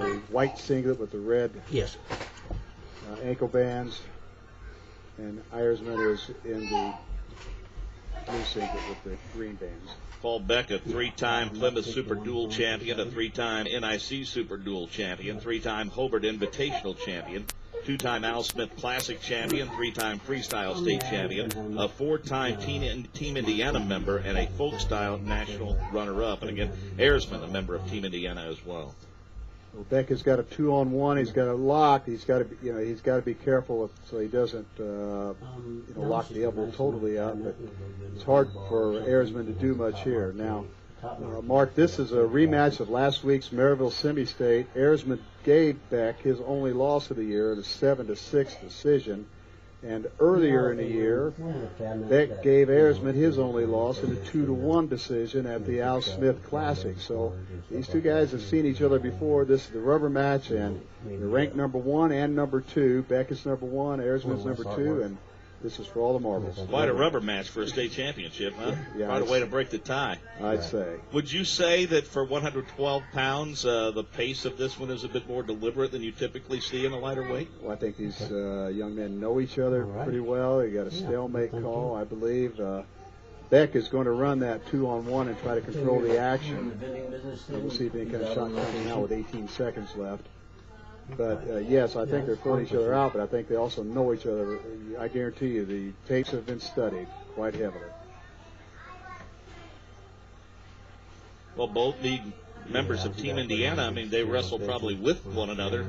The white singlet with the red Yes. Ankle bands, and Ayerson is in the blue singlet with the green bands. Paul Beck, a three-time Plymouth Super Dual champion, a three-time NIC Super Dual champion, three-time Hobart Invitational champion, two-time Al Smith Classic champion, three-time Freestyle State champion, a four-time Team Indiana member, and a folk style national runner-up. And again, Ayerson, a member of Team Indiana as well. Well, Beck has got a 2-on-1. He's got a lock. He's got to be careful so he doesn't lock the elbow totally out. But it's hard for Ayerson to do much here. Now, Mark, this is a rematch of last week's Maryville Semi-State. Ayerson gave Beck his only loss of the year in a 7-6 decision. And earlier in the year, Beck gave Ayerson his only loss in a 2-1 decision at the Al Smith Classic. So these two guys have seen each other before. This is the rubber match, and they're ranked number 1 and number 2. Beck is number 1, Ayerson number 2, and this is for all the marbles. Quite a rubber match for a state championship, huh? Yeah, quite a way to break the tie. I'd say. Would you say that for 112 pounds, the pace of this one is a bit more deliberate than you typically see in a lighter weight? Well, I think these young men know each other pretty well. They got a stalemate call, I believe. Beck is going to run that 2-on-1 and try to control the action. We'll see if any kind of shot comes out with 18 seconds left. But, yes, I think they're filling each other out, but I think they also know each other. I guarantee you the tapes have been studied quite heavily. Well, both the members of Team Indiana, I mean, they wrestle probably with one another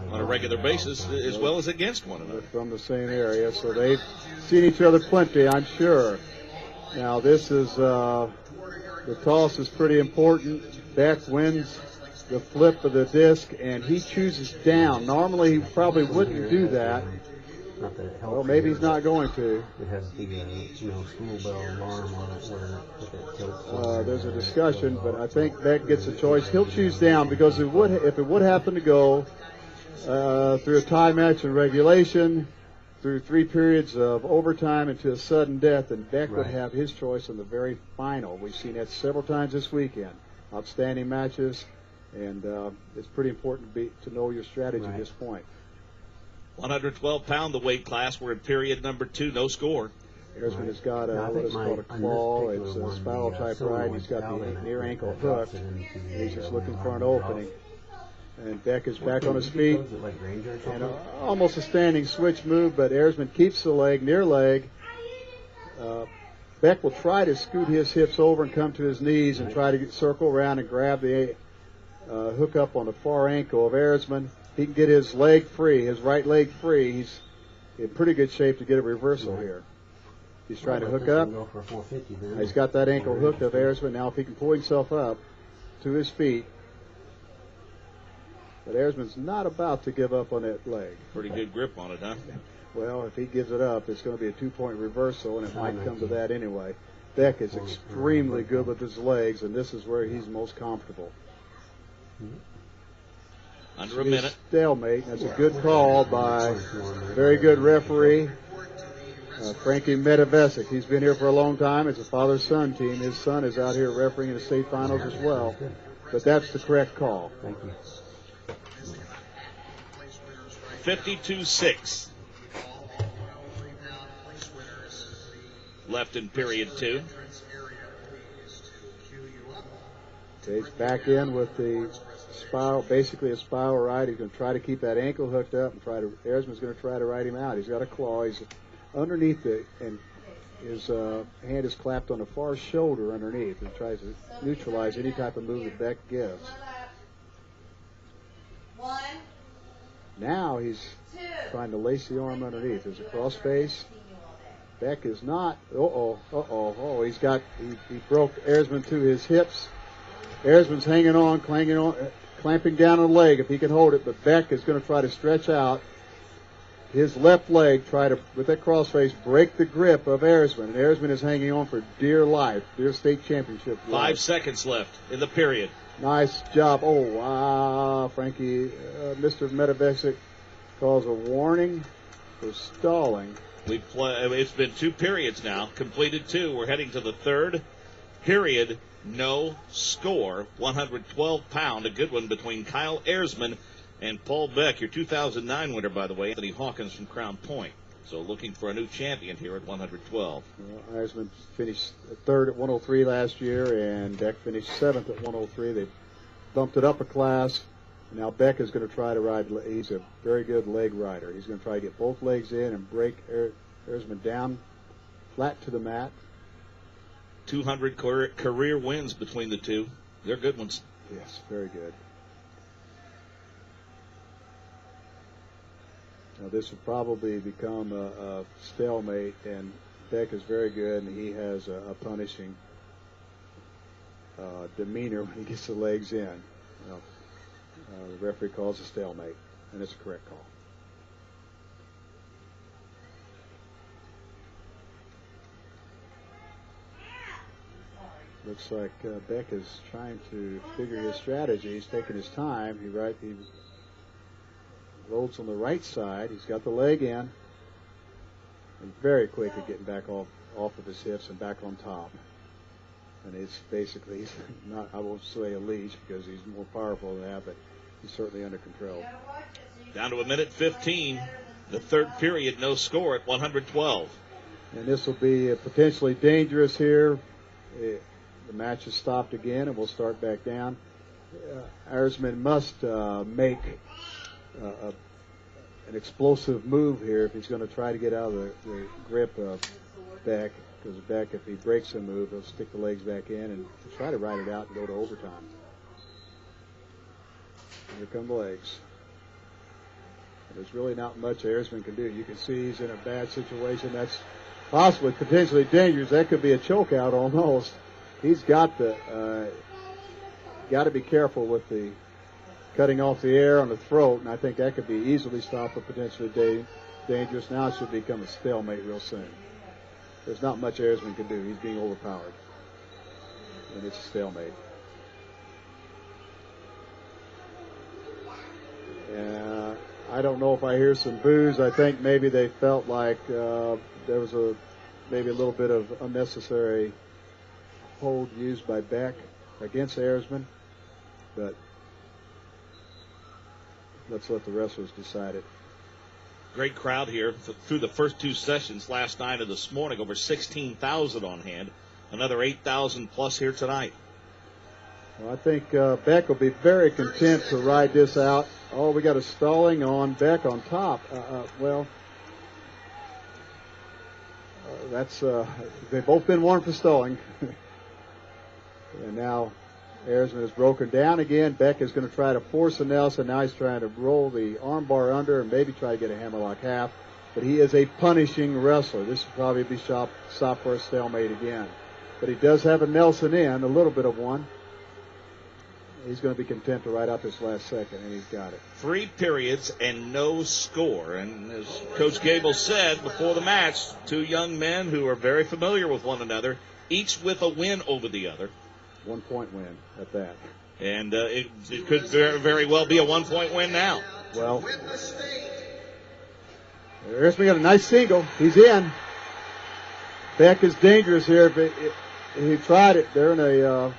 on a regular basis as well as against one another. They're from the same area, so they've seen each other plenty, I'm sure. Now, this is the toss is pretty important. Beck wins the flip of the disc, and he chooses down. Normally, he probably wouldn't do that. Well, maybe he's not going to. It has the school bell alarm on it where there's a discussion, but I think Beck gets a choice. He'll choose down because if it would happen to go through a tie match in regulation, through 3 periods of overtime into a sudden death, then Beck would have his choice in the very final. We've seen that several times this weekend. Outstanding matches. And it's pretty important to know your strategy at this point. 112-pound, the weight class. We're in period number 2, no score. Ayerson has got what is called a claw. It's a spiral type ride. He's got the near ankle hooked. He's just looking for an opening. And Beck is back on his feet. And almost a standing switch move, but Ayerson keeps the leg, near leg. Beck will try to scoot his hips over and come to his knees and try to circle around and grab the hook up on the far ankle of Ayerson. He can get his leg free, his right leg free. He's in pretty good shape to get a reversal here. He's trying to hook up. He's got that ankle hooked of Ayerson. Now if he can pull himself up to his feet. But Ayerson's not about to give up on that leg. Pretty good grip on it, huh? Well, if he gives it up, it's going to be a 2-point reversal, and it might come to that anyway. Beck is extremely good with his legs, and this is where he's most comfortable. Under a minute. Stalemate. That's a good call by a very good referee, Frankie Medevesic. He's been here for a long time. It's a father-son team. His son is out here refereeing in the state finals as well. But that's the correct call. Thank you. 52-6. Left in period 2. Okay, he's back in with the spiral, basically a spiral ride. He's going to try to keep that ankle hooked up and Ayerson's going to try to ride him out. He's got a claw. He's underneath and his hand is clapped on the far shoulder underneath and tries to neutralize any type of move that Beck gives. Now he's trying to lace the arm underneath. There's a cross face. Beck is not. Oh, he broke Ayerson to his hips. Ayerson's hanging on, clamping down on the leg if he can hold it, but Beck is going to try to stretch out his left leg, with that crossface, break the grip of Ayerson. And Ayerson is hanging on for dear life, dear state championship life. 5 seconds left in the period. Nice job. Oh, wow, Frankie. Mr. Medevesic calls a warning for stalling. It's been 2 periods now, completed 2. We're heading to the 3rd period. no score. 112-pound, a good one between Kyle Ayerson and Paul Beck. Your 2009 winner, by the way, Anthony Hawkins from Crown Point. So looking for a new champion here at 112. Ayerson finished third at 103 last year, and Beck finished seventh at 103. They bumped it up a class. Now Beck is going to try to ride. He's a very good leg rider. He's going to try to get both legs in and break Ayerson down flat to the mat. 200 career wins between the two. They're good ones. Yes, very good. Now this will probably become a stalemate, and Beck is very good, and he has a punishing demeanor when he gets the legs in. The referee calls a stalemate, and it's a correct call. Looks like Beck is trying to figure his strategy. He's taking his time. He rolls on the right side. He's got the leg in. He's very quick at getting back off of his hips and back on top. And it's basically, he's not, I won't say a leash because he's more powerful than that, but he's certainly under control. Down to 1:15. The third period, no score at 112. And this will be potentially dangerous here. The match is stopped again, and we'll start back down. Ayerson must make an explosive move here if he's going to try to get out of the grip of Beck, because Beck, if he breaks a move, he'll stick the legs back in and try to ride it out and go to overtime. Here come the legs. And there's really not much Ayerson can do. You can see he's in a bad situation. That's possibly potentially dangerous. That could be a chokeout almost. He's got to be careful with the cutting off the air on the throat, and I think that could be easily stopped or potentially dangerous. Now it should become a stalemate real soon. There's not much Ayerson can do. He's being overpowered, and it's a stalemate. I don't know if I hear some boos. I think maybe they felt like there was maybe a little bit of unnecessary hold used by Beck against Ayerson, but let's let the wrestlers decide it. Great crowd here through the first two sessions last night and this morning. Over 16,000 on hand. Another 8,000 plus here tonight. Well, I think Beck will be very content to ride this out. Oh, we got a stalling on Beck on top. That's they've both been warned for stalling. And now Ayerson is broken down again. Beck is going to try to force a Nelson. Now he's trying to roll the arm bar under and maybe try to get a hammerlock half. But he is a punishing wrestler. This will probably be stopped for a stalemate again. But he does have a Nelson in, a little bit of one. He's going to be content to ride out this last second, and he's got it. 3 periods and no score. And as Coach Gable said before the match, two young men who are very familiar with one another, each with a win over the other. 1 point win at that. And it could very well be a 1 point win now. Well, Ayerson got a nice single. He's in. Beck is dangerous here. If he tried it, they're in a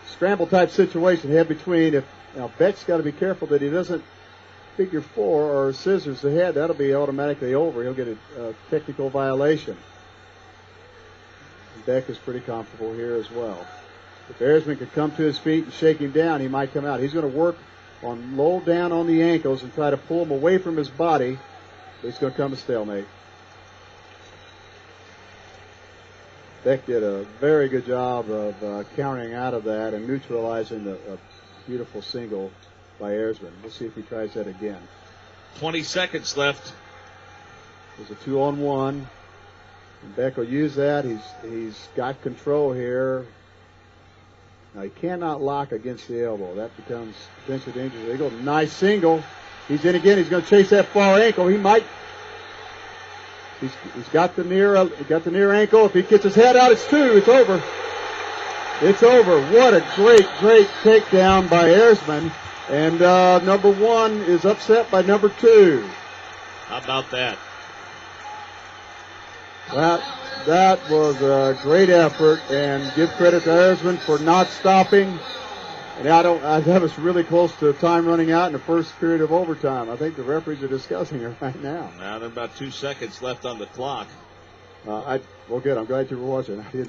scramble type situation, head between. Now Beck's got to be careful that he doesn't figure four or scissors the head. That'll be automatically over. He'll get a technical violation. And Beck is pretty comfortable here as well. If Ayerson could come to his feet and shake him down, he might come out. He's going to work on low down on the ankles and try to pull him away from his body. But it's going to come to stalemate. Beck did a very good job of countering out of that and neutralizing a beautiful single by Ayerson. We'll see if he tries that again. 20 seconds left. There's a 2-on-1. And Beck will use that. He's got control here. Now he cannot lock against the elbow. That becomes potentially dangerous. There you go. Nice single. He's in again. He's going to chase that far ankle. He might. He's got the near ankle. If he gets his head out, it's two. It's over. It's over. What a great takedown by Ayerson. And number one is upset by number two. How about that? Well, That was a great effort, and give credit to Ayerson for not stopping. And that was really close to time running out in the first period of overtime. I think the referees are discussing it right now. Now there are about 2 seconds left on the clock. Well, good. I'm glad you were watching. I didn't